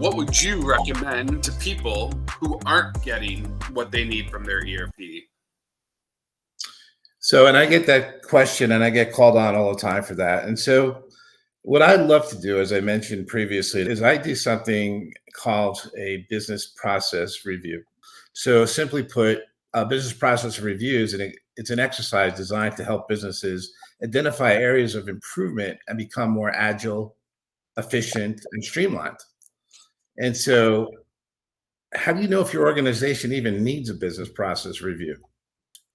what would you recommend to people who aren't getting what they need from their ERP? So, and I get that question and I get called on all the time for that. And so, what I'd love to do, as I mentioned previously, is I do something called a business process review. So, simply put, a business process reviews, and it's an exercise designed to help businesses identify areas of improvement and become more agile, efficient, and streamlined. And so, how do you know if your organization even needs a business process review?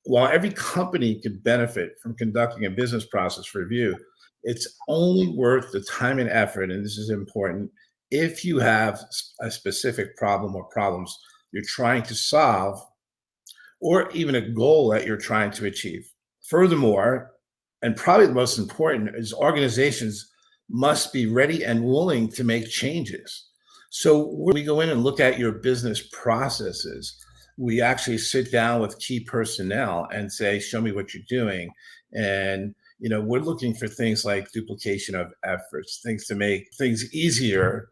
While every company could benefit from conducting a business process review, it's only worth the time and effort, and this is important, if you have a specific problem or problems you're trying to solve, or even a goal that you're trying to achieve. Furthermore, and probably the most important, is organizations must be ready and willing to make changes. So when we go in and look at your business processes, we actually sit down with key personnel and say, show me what you're doing. And we're looking for things like duplication of efforts, things to make things easier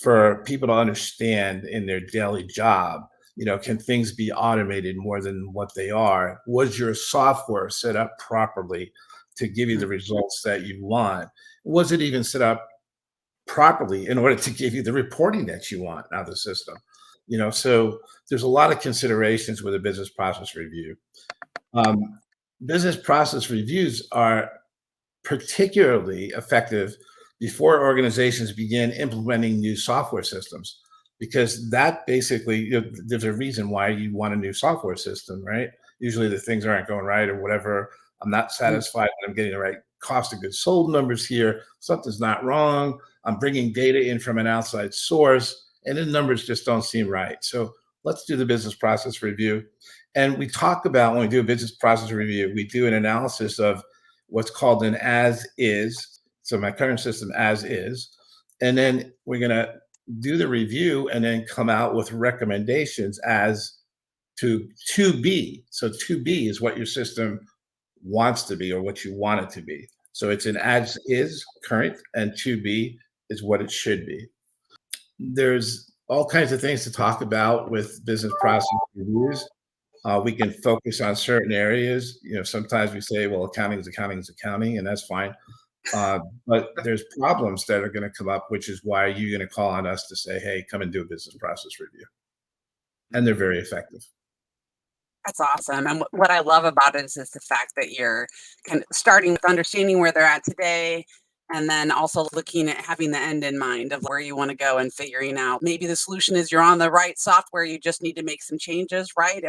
for people to understand in their daily job. Can things be automated more than what they are? Was your software set up properly to give you the results that you want? Was it even set up properly in order to give you the reporting that you want out of the system? So there's a lot of considerations with a business process review. Um, Business process reviews are particularly effective before organizations begin implementing new software systems, because that basically, there's a reason why you want a new software system, right? Usually the things aren't going right or whatever. I'm not satisfied that I'm getting the right cost of goods sold numbers here. Something's not wrong. I'm bringing data in from an outside source, and the numbers just don't seem right. So let's do the business process review. And we talk about, when we do a business process review, we do an analysis of what's called an as is. So my current system as is. And then we're going to do the review and then come out with recommendations as to be. So to be is what your system wants to be or what you want it to be. So it's an as is current, and to be is what it should be. There's all kinds of things to talk about with business process reviews. We can focus on certain areas. Sometimes we say, well, accounting is accounting is accounting, and that's fine. But there's problems that are going to come up, which is why you're going to call on us to say, hey, come and do a business process review. And they're very effective. That's awesome. And what I love about it is the fact that you're kind of starting with understanding where they're at today, and then also looking at having the end in mind of where you want to go and figuring out maybe the solution is you're on the right software, you just need to make some changes, right?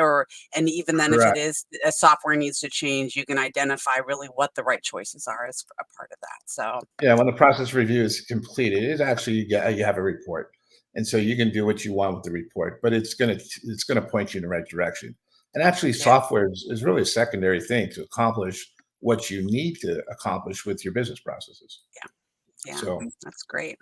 And even then, Correct. if it is a software needs to change, you can identify really what the right choices are as a part of that. So Yeah, when the process review is completed, it is actually you have a report, and so you can do what you want with the report, but it's gonna point you in the right direction. And actually, yeah, software is really a secondary thing to accomplish what you need to accomplish with your business processes. yeah, So that's great.